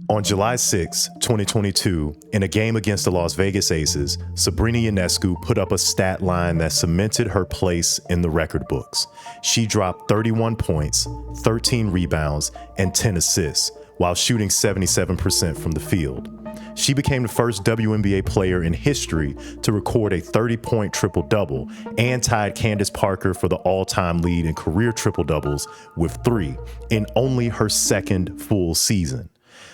On July 6, 2022, in a game against the Las Vegas Aces, Sabrina Ionescu put up a stat line that cemented her place in the record books. She dropped 31 points, 13 rebounds, and 10 assists, while shooting 77% from the field. She became the first WNBA player in history to record a 30-point triple-double and tied Candace Parker for the all-time lead in career triple-doubles with 3 in only her second full season.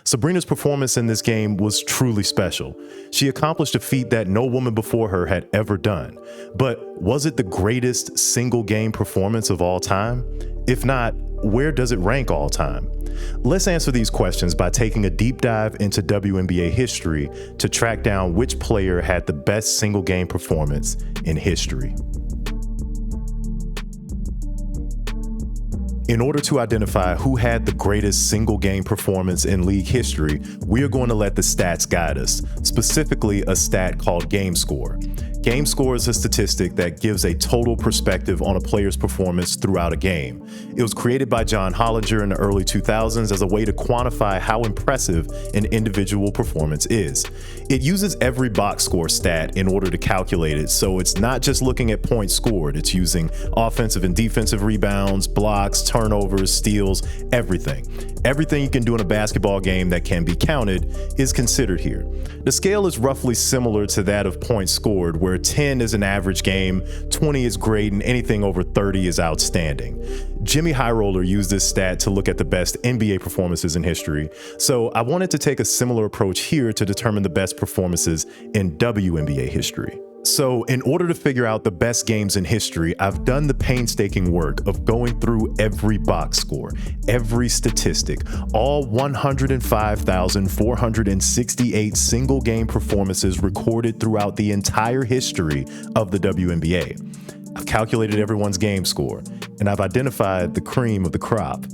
Sabrina's performance in this game was truly special. She accomplished a feat that no woman before her had ever done. But was it the greatest single-game performance of all time? If not, where does it rank all time? Let's answer these questions by taking a deep dive into WNBA history to track down which player had the best single-game performance in history. In order to identify who had the greatest single-game performance in league history, we are going to let the stats guide us, specifically a stat called GameScore. GameScore is a statistic that gives a total perspective on a player's performance throughout a game. It was created by John Hollinger in the early 2000s as a way to quantify how impressive an individual performance is. It uses every box score stat in order to calculate it, so it's not just looking at points scored. It's using offensive and defensive rebounds, blocks, turnovers, steals, everything. Everything you can do in a basketball game that can be counted is considered here. The scale is roughly similar to that of points scored, where 10 is an average game, 20 is great, and anything over 30 is outstanding. Jimmy Highroller used this stat to look at the best NBA performances in history, so I wanted to take a similar approach here to determine the best performances in WNBA history. So in order to figure out the best games in history, I've done the painstaking work of going through every box score, every statistic, all 105,468 single game performances recorded throughout the entire history of the WNBA. I've calculated everyone's game score, and I've identified the cream of the crop.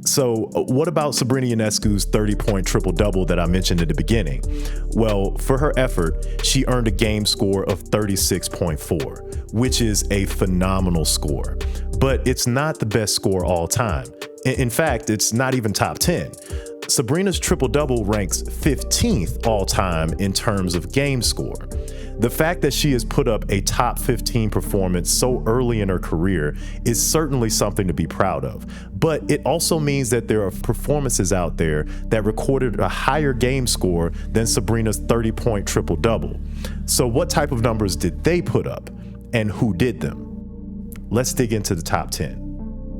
So what about Sabrina Ionescu's 30-point triple-double that I mentioned at the beginning? Well, for her effort, she earned a game score of 36.4, which is a phenomenal score. But it's not the best score all time. In fact, it's not even top 10. Sabrina's triple-double ranks 15th all time in terms of game score. The fact that she has put up a top 15 performance so early in her career is certainly something to be proud of, but it also means that there are performances out there that recorded a higher game score than Sabrina's 30-point triple-double. So what type of numbers did they put up, and who did them? Let's dig into the top 10.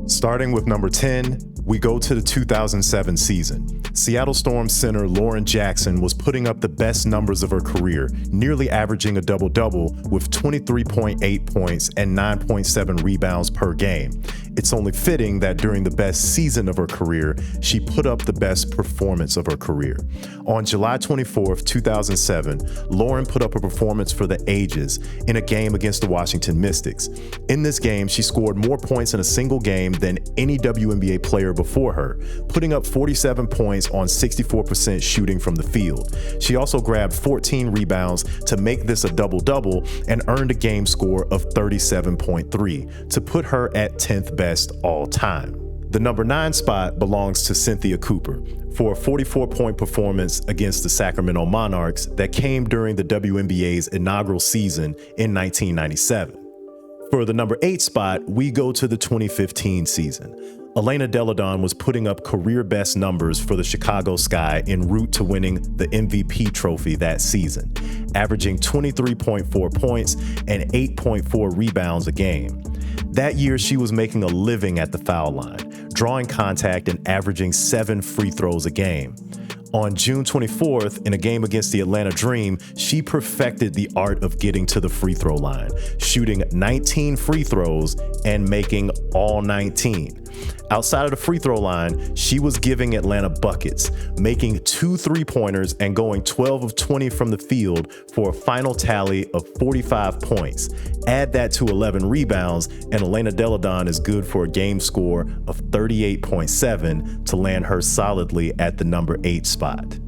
Starting with number 10, we go to the 2007 season. Seattle Storm center Lauren Jackson was putting up the best numbers of her career, nearly averaging a double-double with 23.8 points and 9.7 rebounds per game. It's only fitting that during the best season of her career, she put up the best performance of her career. On July 24th, 2007, Lauren put up a performance for the ages in a game against the Washington Mystics. In this game, she scored more points in a single game than any WNBA player before her, putting up 47 points on 64% shooting from the field. She also grabbed 14 rebounds to make this a double-double and earned a game score of 37.3 to put her at 10th best all time. The number 9 spot belongs to Cynthia Cooper for a 44-point performance against the Sacramento Monarchs that came during the WNBA's inaugural season in 1997. For the number 8 spot, we go to the 2015 season. Elena was putting up career best numbers for the Chicago Sky en route to winning the MVP trophy that season, averaging 23.4 points and 8.4 rebounds a game. That year, she was making a living at the foul line, drawing contact and averaging 7 free throws a game. On June 24th, in a game against the Atlanta Dream, she perfected the art of getting to the free throw line, shooting 19 free throws and making all 19. Outside of the free throw line, she was giving Atlanta buckets, making 2 3-pointers and going 12 of 20 from the field for a final tally of 45 points. Add that to 11 rebounds, and Elena is good for a game score of 38.7 to land her solidly at the number 8 spot.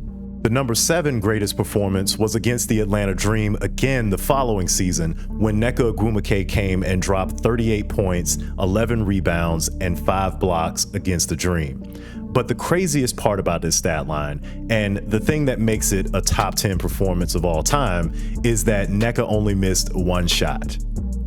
The number 7 greatest performance was against the Atlanta Dream again the following season when Nneka Ogwumike came and dropped 38 points, 11 rebounds, and 5 blocks against the Dream. But the craziest part about this stat line, and the thing that makes it a top 10 performance of all time, is that Nneka only missed one shot.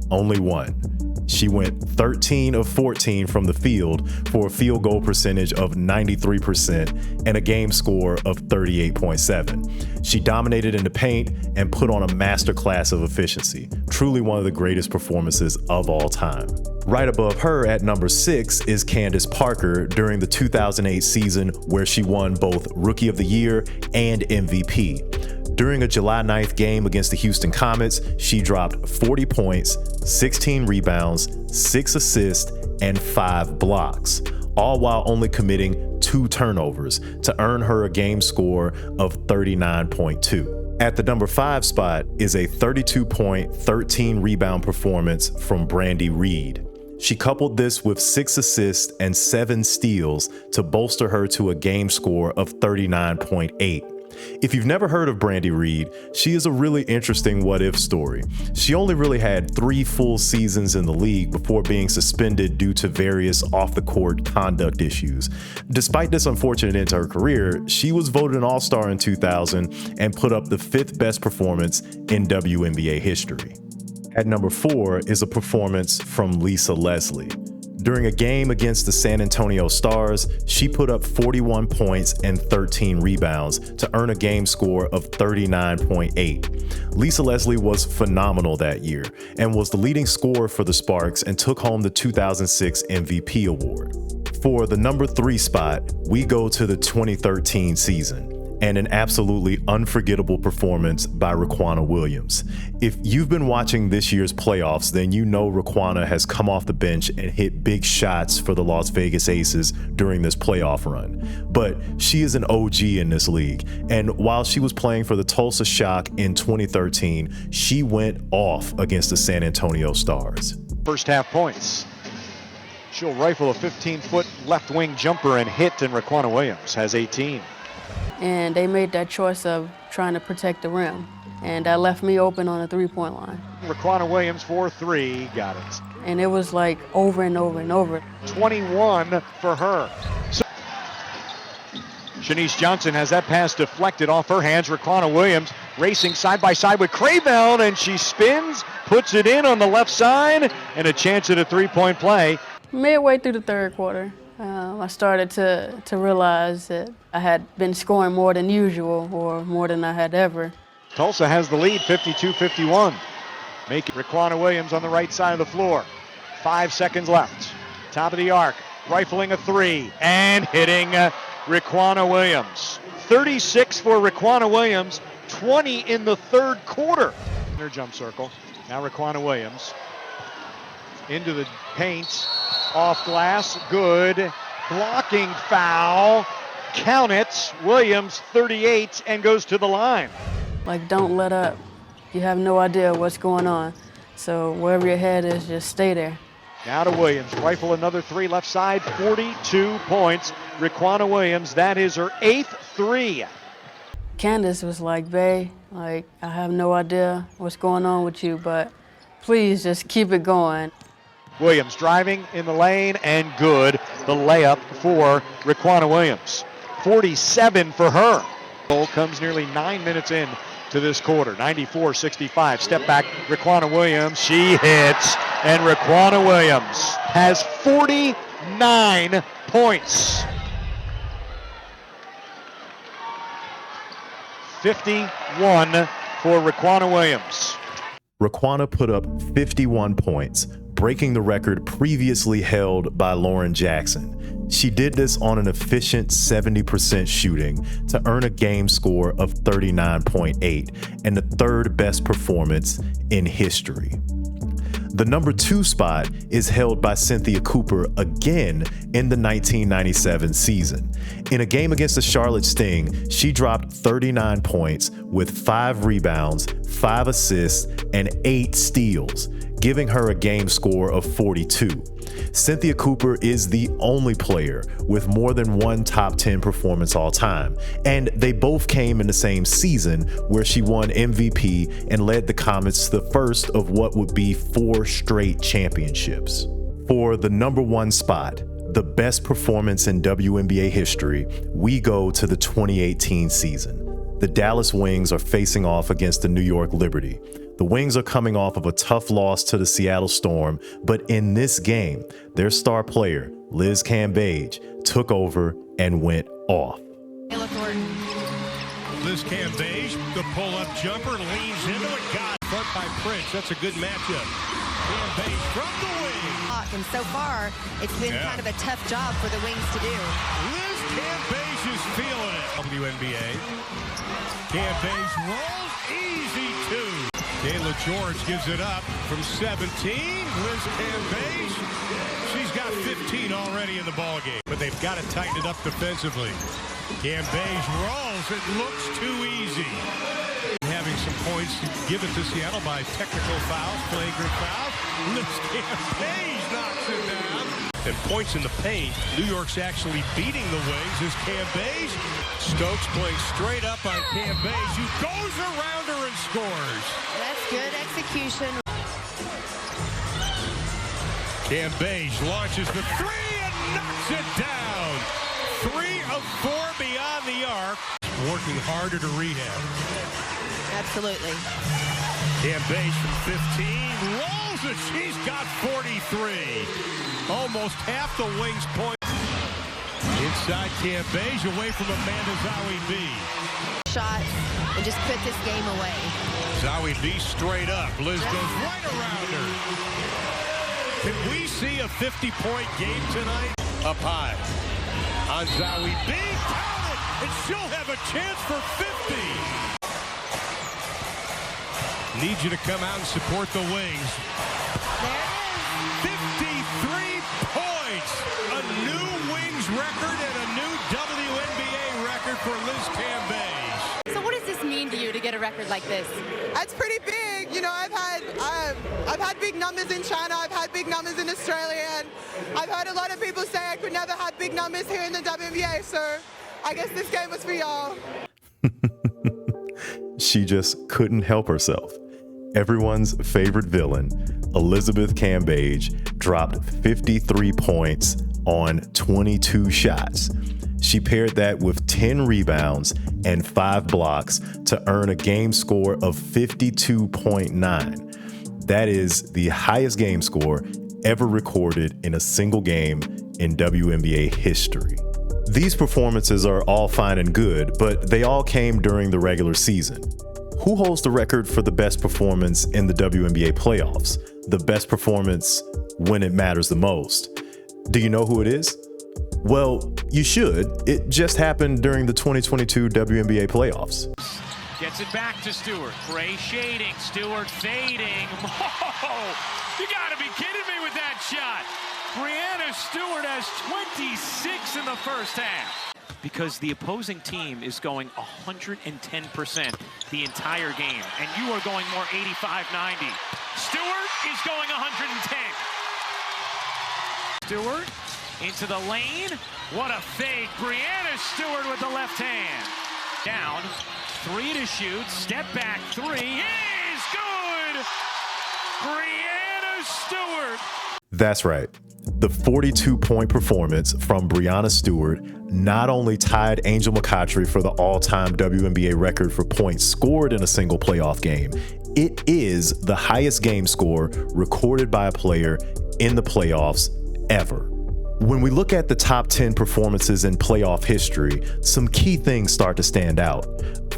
Only one. She went 13 of 14 from the field for a field goal percentage of 93% and a game score of 38.7. She dominated in the paint and put on a masterclass of efficiency. Truly one of the greatest performances of all time. Right above her at number 6 is Candace Parker during the 2008 season where she won both Rookie of the Year and MVP. During a July 9th game against the Houston Comets, she dropped 40 points, 16 rebounds, 6 assists, and 5 blocks, all while only committing 2 turnovers to earn her a game score of 39.2. At the number 5 spot is a 32-point, 13-rebound performance from Brandy Reed. She coupled this with 6 assists and 7 steals to bolster her to a game score of 39.8. If you've never heard of Brandy Reed, she is a really interesting what-if story. She only really had 3 full seasons in the league before being suspended due to various off-the-court conduct issues. Despite this unfortunate end to her career, she was voted an All-Star in 2000 and put up the 5th best performance in WNBA history. At number 4 is a performance from Lisa Leslie. During a game against the San Antonio Stars, she put up 41 points and 13 rebounds to earn a game score of 39.8. Lisa Leslie was phenomenal that year and was the leading scorer for the Sparks and took home the 2006 MVP award. For the number 3 spot, we go to the 2013 season and an absolutely unforgettable performance by Riquna Williams. If you've been watching this year's playoffs, then you know Riquna has come off the bench and hit big shots for the Las Vegas Aces during this playoff run. But she is an OG in this league, and while she was playing for the Tulsa Shock in 2013, she went off against the San Antonio Stars. First half points. She'll rifle a 15-foot left wing jumper and hit, and Riquna Williams has 18. And they made that choice of trying to protect the rim. And that left me open on the three-point line. Riquna Williams for 3, got it. And it was like over and over and over. 21 for her. So Shanice Johnson has that pass deflected off her hands. Riquna Williams racing side by side with Craybell, and she spins, puts it in on the left side, and a chance at a 3-point play. Midway through the third quarter, I started to realize that I had been scoring more than usual or more than I had ever. Tulsa has the lead, 52-51. Making Riquna Williams on the right side of the floor. 5 seconds left. Top of the arc, rifling a 3 and hitting Riquna Williams. 36 for Riquna Williams, 20 in the third quarter. In her jump circle, now Riquna Williams into the paint. Off glass, good. Blocking foul. Count it. Williams 38 and goes to the line. Like, don't let up. You have no idea what's going on. So wherever your head is, just stay there. Now to Williams. Rifle another 3 left side. 42 points. Riquna Williams, that is her 8th 3. Candace was like, "Bae, like, I have no idea what's going on with you, but please just keep it going." Williams driving in the lane and good. The layup for Riquna Williams. 47 for her. Goal comes nearly 9 minutes in to this quarter. 94-65. Step back, Riquna Williams. She hits, and Riquna Williams has 49 points. 51 for Riquna Williams. Riquna put up 51 points, breaking the record previously held by Lauren Jackson. She did this on an efficient 70% shooting to earn a game score of 39.8 and the 3rd best performance in history. The number 2 spot is held by Cynthia Cooper again in the 1997 season. In a game against the Charlotte Sting, she dropped 39 points with 5 rebounds, 5 assists, and 8 steals, giving her a game score of 42. Cynthia Cooper is the only player with more than one top 10 performance all time, and they both came in the same season where she won MVP and led the Comets to the first of what would be 4 straight championships. For the number 1 spot, the best performance in WNBA history, we go to the 2018 season. The Dallas Wings are facing off against the New York Liberty. The Wings are coming off of a tough loss to the Seattle Storm, but in this game, their star player, Liz Cambage, took over and went off. Liz Cambage, the pull-up jumper, leans into it, got front by Prince. That's a good matchup. Cambage from the wing. And so far, it's been kind of a tough job for the Wings to do. Liz Cambage is feeling it. WNBA. Cambage rolls easy two. Kayla George gives it up from 17. Liz Cambage, she's got 15 already in the ballgame, but they've got to tighten it up defensively. Cambage rolls. It looks too easy. Having some points given to Seattle by technical fouls, flagrant fouls. Liz Cambage knocks it down. And points in the paint. New York's actually beating the Wings as Cambage. Stokes playing straight up on Cambage, who goes around her and scores. That's good execution. Cambage launches the 3 and knocks it down. 3 of 4 beyond the arc. Working harder to rehab. Absolutely. Cambage from 15 rolls it. She's got 43. Almost half the Wings' points. Inside Cambage, away from Amanda Zawi B. Shots and just put this game away. Zawi B straight up. Liz goes right around her. Can we see a 50-point game tonight? Up high. On Zawi B. Count it! And she'll have a chance for 50. Need you to come out and support the Wings. There it is. 53 points. A new Wings record and a new WNBA record for Liz Cambage. So what does this mean to you to get a record like this? That's pretty big. You know, I've had big numbers in China. I've had big numbers in Australia. And I've heard a lot of people say I could never have big numbers here in the WNBA. So I guess this game was for y'all. She just couldn't help herself. Everyone's favorite villain, Elizabeth Cambage, dropped 53 points on 22 shots. She paired that with 10 rebounds and 5 blocks to earn a game score of 52.9. That is the highest game score ever recorded in a single game in WNBA history. These performances are all fine and good, but they all came during the regular season. Who holds the record for the best performance in the WNBA playoffs? The best performance when it matters the most? Do you know who it is? Well, you should. It just happened during the 2022 WNBA playoffs. Gets it back to Stewart. Gray shading. Stewart fading. Oh, you gotta be kidding me with that shot. Breanna Stewart has 26 in the first half. Because the opposing team is going 110% the entire game, and you are going more 85-90. Stewart is going 110. Stewart into the lane. What a fake. Breanna Stewart with the left hand. Down. 3 to shoot. Step back 3 is good. Breanna Stewart. That's right. The 42-point performance from Breanna Stewart not only tied Angel McCoughtry for the all-time WNBA record for points scored in a single playoff game, it is the highest game score recorded by a player in the playoffs ever. When we look at the top 10 performances in playoff history, some key things start to stand out.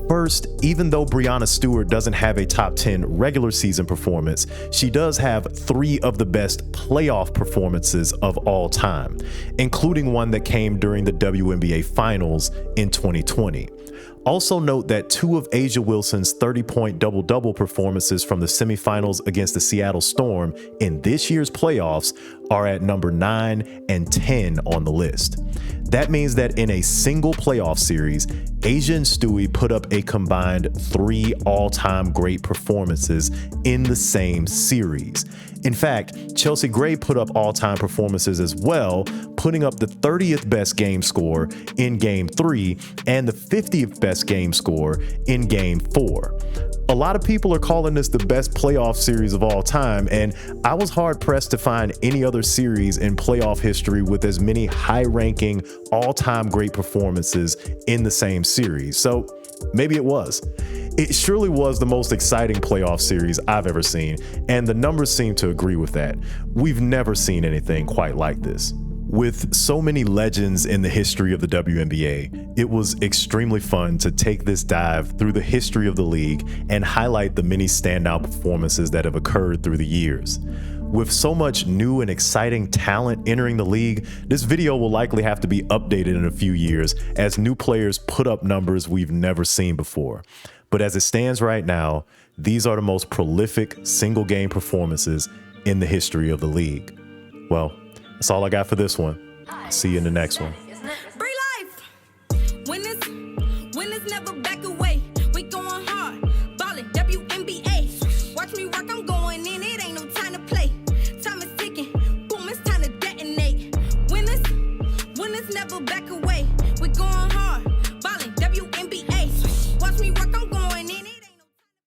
First, even though Breanna Stewart doesn't have a top 10 regular season performance, she does have 3 of the best playoff performances of all time, including one that came during the WNBA Finals in 2020. Also note that 2 of A'ja Wilson's 30-point double-double performances from the semifinals against the Seattle Storm in this year's playoffs are at number 9 and 10 on the list. That means that in a single playoff series, A'ja and Stewie put up a combined 3 all-time great performances in the same series. In fact, Chelsea Gray put up all-time performances as well, putting up the 30th best game score in Game 3 and the 50th best game score in Game 4. A lot of people are calling this the best playoff series of all time, and I was hard-pressed to find any other series in playoff history with as many high-ranking, all-time great performances in the same series. So maybe it was. It surely was the most exciting playoff series I've ever seen, and the numbers seem to agree with that. We've never seen anything quite like this. With so many legends in the history of the WNBA, it was extremely fun to take this dive through the history of the league and highlight the many standout performances that have occurred through the years. With so much new and exciting talent entering the league, this video will likely have to be updated in a few years as new players put up numbers we've never seen before. But as it stands right now, these are the most prolific single-game performances in the history of the league. Well, that's all I got for this one. See you in the next one. Free life. Winners never back away. We going hard. Ballin' WNBA.